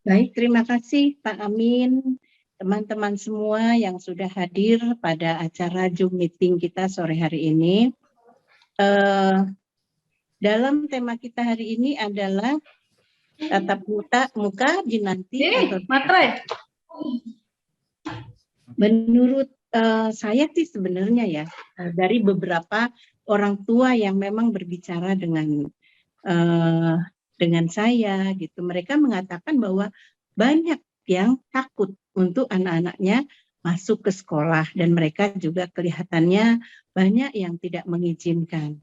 Baik, terima kasih Pak Amin, teman-teman semua yang sudah hadir pada acara Zoom meeting kita sore hari ini. Dalam tema kita hari ini adalah tatap muka dinanti atau Matre. menurut saya sih sebenarnya ya, dari beberapa orang tua yang memang berbicara dengan saya gitu, mereka mengatakan bahwa banyak yang takut untuk anak-anaknya masuk ke sekolah dan mereka juga kelihatannya banyak yang tidak mengizinkan.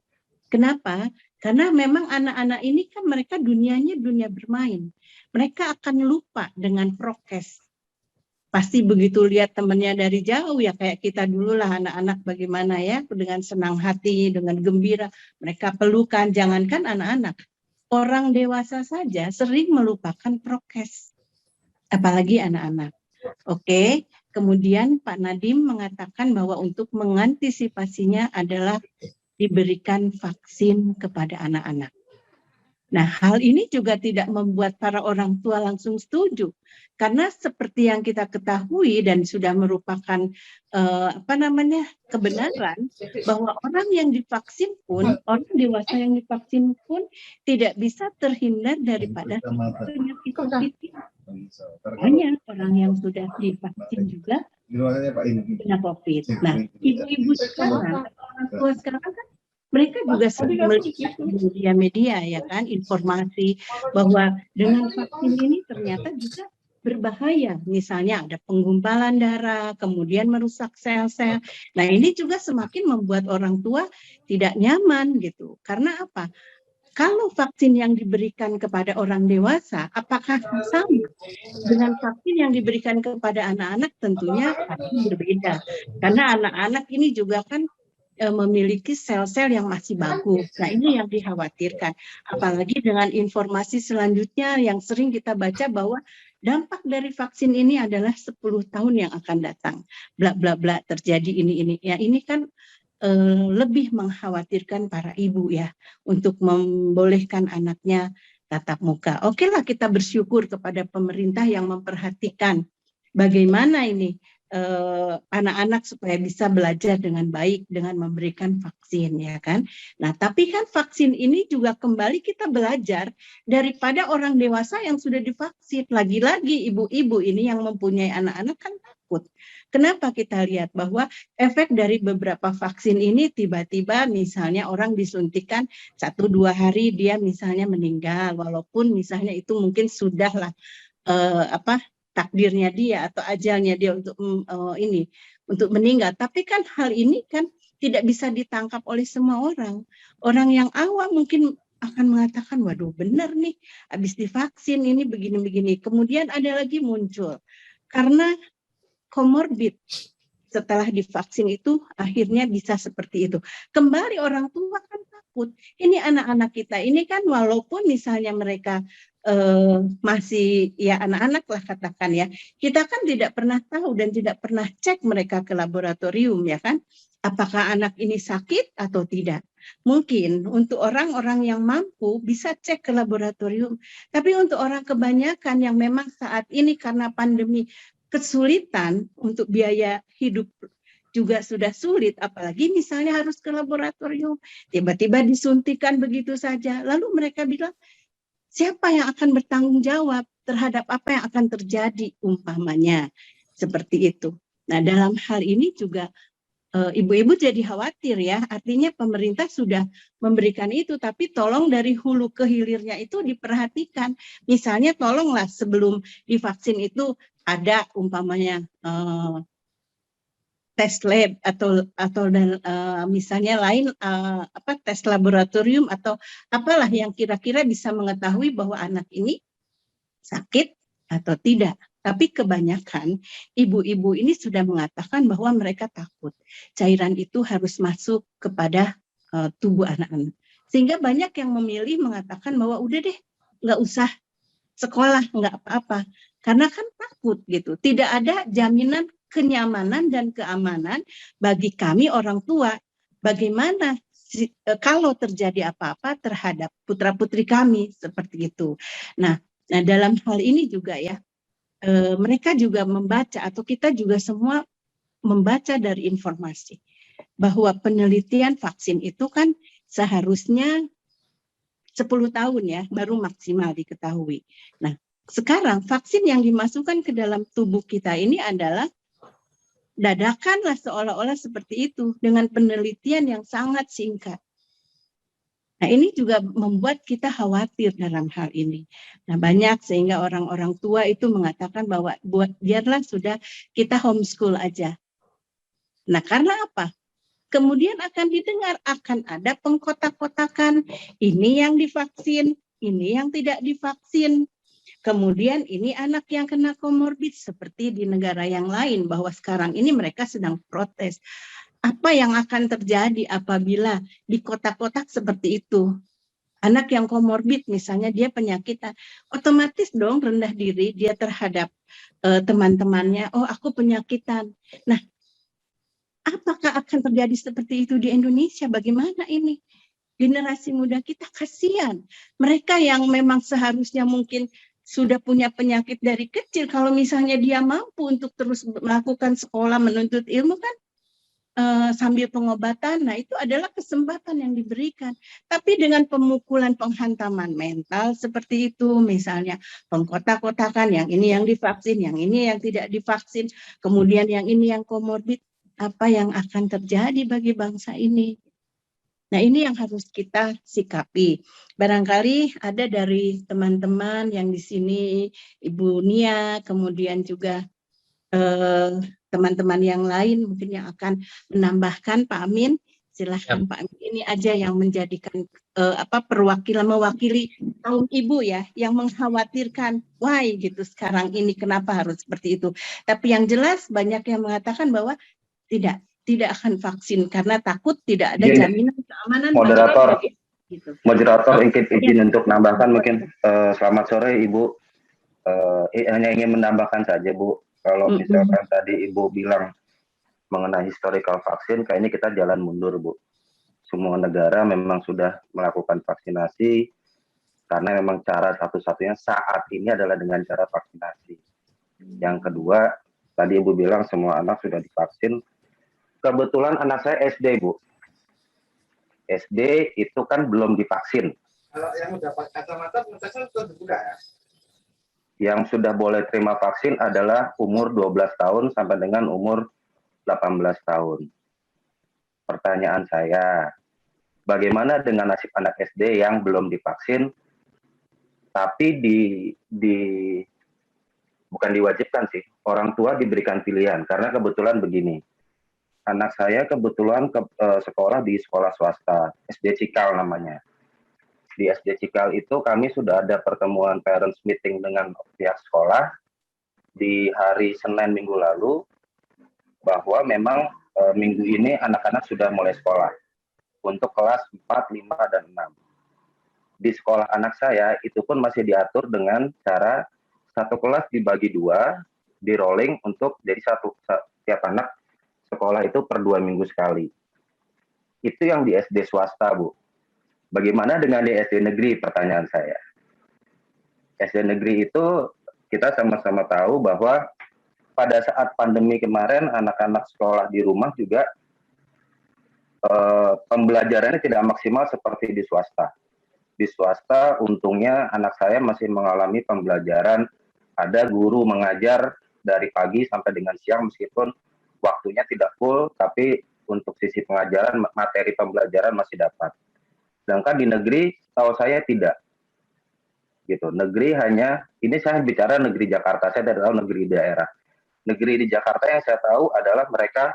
Kenapa? Karena memang anak-anak ini kan mereka dunianya dunia bermain. Mereka akan lupa dengan prokes. Pasti begitu lihat temannya dari jauh ya, kayak kita dulu lah anak-anak bagaimana ya, dengan senang hati, dengan gembira, mereka pelukan, jangankan anak-anak. Orang dewasa saja sering melupakan prokes, apalagi anak-anak. Oke, kemudian Pak Nadiem mengatakan bahwa untuk mengantisipasinya adalah diberikan vaksin kepada anak-anak. Nah, hal ini juga tidak membuat para orang tua langsung setuju, karena seperti yang kita ketahui dan sudah merupakan kebenaran bahwa orang yang divaksin pun, orang dewasa yang divaksin pun tidak bisa terhindar daripada penyakit COVID. Banyak orang yang sudah divaksin juga kena COVID. Nah, ibu-ibu sekarang, orang tua sekarang kan mereka juga sering melihat di media-media ya kan, informasi bahwa dengan vaksin ini ternyata juga berbahaya. Misalnya ada penggumpalan darah, kemudian merusak sel-sel. Nah, ini juga semakin membuat orang tua tidak nyaman gitu. Karena apa? Kalau vaksin yang diberikan kepada orang dewasa, apakah sama dengan vaksin yang diberikan kepada anak-anak? Tentunya pasti berbeda. Karena anak-anak ini juga kan memiliki sel-sel yang masih bagus. Nah, ini yang dikhawatirkan. Apalagi dengan informasi selanjutnya yang sering kita baca bahwa dampak dari vaksin ini adalah 10 tahun yang akan datang. Bla bla bla terjadi ini. Ya, ini kan lebih mengkhawatirkan para ibu ya untuk membolehkan anaknya tatap muka. Oke lah, kita bersyukur kepada pemerintah yang memperhatikan bagaimana ini anak-anak supaya bisa belajar dengan baik dengan memberikan vaksin ya kan. Nah, tapi kan vaksin ini juga kembali kita belajar daripada orang dewasa yang sudah divaksin. Lagi-lagi ibu-ibu ini yang mempunyai anak-anak kan takut. Kenapa kita lihat bahwa efek dari beberapa vaksin ini tiba-tiba misalnya orang disuntikan 1-2 hari dia misalnya meninggal, walaupun misalnya itu mungkin sudahlah takdirnya dia atau ajalnya dia untuk untuk meninggal. Tapi kan hal ini kan tidak bisa ditangkap oleh semua orang. Orang yang awam mungkin akan mengatakan, waduh benar nih, habis divaksin ini begini-begini. Kemudian ada lagi muncul, karena komorbid setelah divaksin itu akhirnya bisa seperti itu. Kembali orang tua kan takut. Ini anak-anak kita ini kan walaupun misalnya mereka masih ya anak-anak lah katakan ya, kita kan tidak pernah tahu dan tidak pernah cek mereka ke laboratorium ya kan, apakah anak ini sakit atau tidak. Mungkin untuk orang-orang yang mampu bisa cek ke laboratorium, tapi untuk orang kebanyakan yang memang saat ini karena pandemi kesulitan untuk biaya hidup juga sudah sulit, apalagi misalnya harus ke laboratorium, tiba-tiba disuntikan begitu saja, lalu mereka bilang, siapa yang akan bertanggung jawab terhadap apa yang akan terjadi umpamanya seperti itu. Nah, dalam hal ini juga ibu-ibu jadi khawatir ya, artinya pemerintah sudah memberikan itu, tapi tolong dari hulu ke hilirnya itu diperhatikan. Misalnya tolonglah sebelum divaksin itu ada umpamanya tes lab atau dan misalnya lain tes laboratorium atau apalah yang kira-kira bisa mengetahui bahwa anak ini sakit atau tidak. Tapi kebanyakan ibu-ibu ini sudah mengatakan bahwa mereka takut cairan itu harus masuk kepada tubuh anak-anak. Sehingga banyak yang memilih mengatakan bahwa udah deh, nggak usah sekolah, nggak apa-apa. Karena kan takut gitu. Tidak ada jaminan kenyamanan dan keamanan bagi kami orang tua. Bagaimana kalau terjadi apa-apa terhadap putra-putri kami seperti itu. Nah, Nah, dalam hal ini juga ya, mereka juga membaca atau kita juga semua membaca dari informasi bahwa penelitian vaksin itu kan seharusnya 10 tahun ya baru maksimal diketahui. Nah, sekarang vaksin yang dimasukkan ke dalam tubuh kita ini adalah dadakanlah seolah-olah seperti itu dengan penelitian yang sangat singkat. Nah, ini juga membuat kita khawatir dalam hal ini. Nah, banyak sehingga orang-orang tua itu mengatakan bahwa biarlah sudah kita homeschool aja. Nah, karena apa? Kemudian akan didengar, akan ada pengkotak-kotakan, ini yang divaksin, ini yang tidak divaksin. Kemudian ini anak yang kena komorbid seperti di negara yang lain, bahwa sekarang ini mereka sedang protes. Apa yang akan terjadi apabila di kotak-kotak seperti itu? Anak yang komorbid misalnya dia penyakitan, otomatis dong rendah diri dia terhadap teman-temannya, oh aku penyakitan. Nah, apakah akan terjadi seperti itu di Indonesia? Bagaimana ini? Generasi muda kita kasihan. Mereka yang memang seharusnya mungkin sudah punya penyakit dari kecil, kalau misalnya dia mampu untuk terus melakukan sekolah menuntut ilmu kan sambil pengobatan, nah itu adalah kesempatan yang diberikan. Tapi dengan pemukulan penghantaman mental seperti itu, misalnya pengkotak-kotakan, yang ini yang divaksin, yang ini yang tidak divaksin, kemudian yang ini yang komorbid, apa yang akan terjadi bagi bangsa ini? Nah, ini yang harus kita sikapi. Barangkali ada dari teman-teman yang di sini, Ibu Nia, kemudian juga teman-teman yang lain mungkin yang akan menambahkan. Pak Amin, silahkan Pak Amin. Ini aja yang menjadikan perwakilan mewakili kaum ibu ya, yang mengkhawatirkan why gitu sekarang ini kenapa harus seperti itu. Tapi yang jelas banyak yang mengatakan bahwa tidak akan vaksin karena takut tidak ada jaminan keamanan. Moderator, gitu. Moderator izin untuk menambahkan mungkin. Selamat sore Ibu. Hanya ingin menambahkan saja Bu. Kalau misalkan tadi Ibu bilang mengenai historical vaksin, kayaknya kita jalan mundur, Bu. Semua negara memang sudah melakukan vaksinasi, karena memang cara satu-satunya saat ini adalah dengan cara vaksinasi. Yang kedua, tadi Ibu bilang semua anak sudah divaksin. Kebetulan anak saya SD, Bu. SD itu kan belum divaksin. Kalau yang udah kacamata, penetesnya sudah ya? Yang sudah boleh terima vaksin adalah umur 12 tahun sampai dengan umur 18 tahun. Pertanyaan saya, bagaimana dengan nasib anak SD yang belum divaksin, tapi bukan diwajibkan sih, orang tua diberikan pilihan, karena kebetulan begini, anak saya kebetulan sekolah di sekolah swasta, SD Cikal namanya. Di SD Cikal itu kami sudah ada pertemuan parents meeting dengan pihak sekolah di hari Senin minggu lalu, bahwa memang minggu ini anak-anak sudah mulai sekolah untuk kelas 4, 5, dan 6. Di sekolah anak saya itu pun masih diatur dengan cara satu kelas dibagi 2, di rolling untuk jadi setiap anak sekolah itu per 2 minggu sekali. Itu yang di SD swasta, Bu. Bagaimana dengan di SD negeri, pertanyaan saya. SD negeri itu kita sama-sama tahu bahwa pada saat pandemi kemarin anak-anak sekolah di rumah juga pembelajarannya tidak maksimal seperti di swasta. Di swasta untungnya anak saya masih mengalami pembelajaran, ada guru mengajar dari pagi sampai dengan siang meskipun waktunya tidak full, tapi untuk sisi pengajaran, materi pembelajaran masih dapat. Sedangkan di negeri, tahu saya tidak. Gitu. Negeri hanya, ini saya bicara negeri Jakarta, saya tidak tahu negeri daerah. Negeri di Jakarta yang saya tahu adalah mereka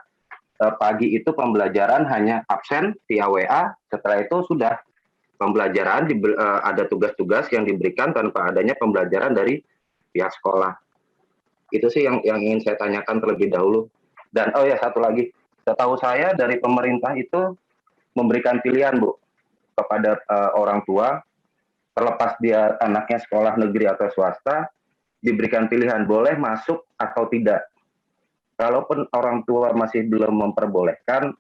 pagi itu pembelajaran hanya absen via WA, setelah itu sudah pembelajaran, ada tugas-tugas yang diberikan tanpa adanya pembelajaran dari pihak sekolah. Itu sih yang ingin saya tanyakan terlebih dahulu. Dan oh ya, satu lagi, setahu saya dari pemerintah itu memberikan pilihan, Bu, kepada orang tua, terlepas dia anaknya sekolah negeri atau swasta, diberikan pilihan boleh masuk atau tidak. Kalaupun orang tua masih belum memperbolehkan,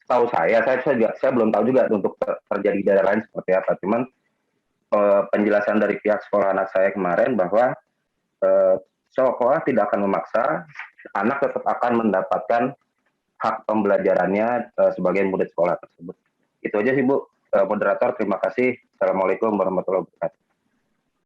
tahu saya belum tahu juga untuk terjadi di daerah lain seperti apa. Cuman penjelasan dari pihak sekolah anak saya kemarin bahwa sekolah tidak akan memaksa, anak tetap akan mendapatkan hak pembelajarannya sebagai murid sekolah tersebut. Itu aja sih Bu, moderator. Terima kasih. Assalamualaikum warahmatullahi wabarakatuh.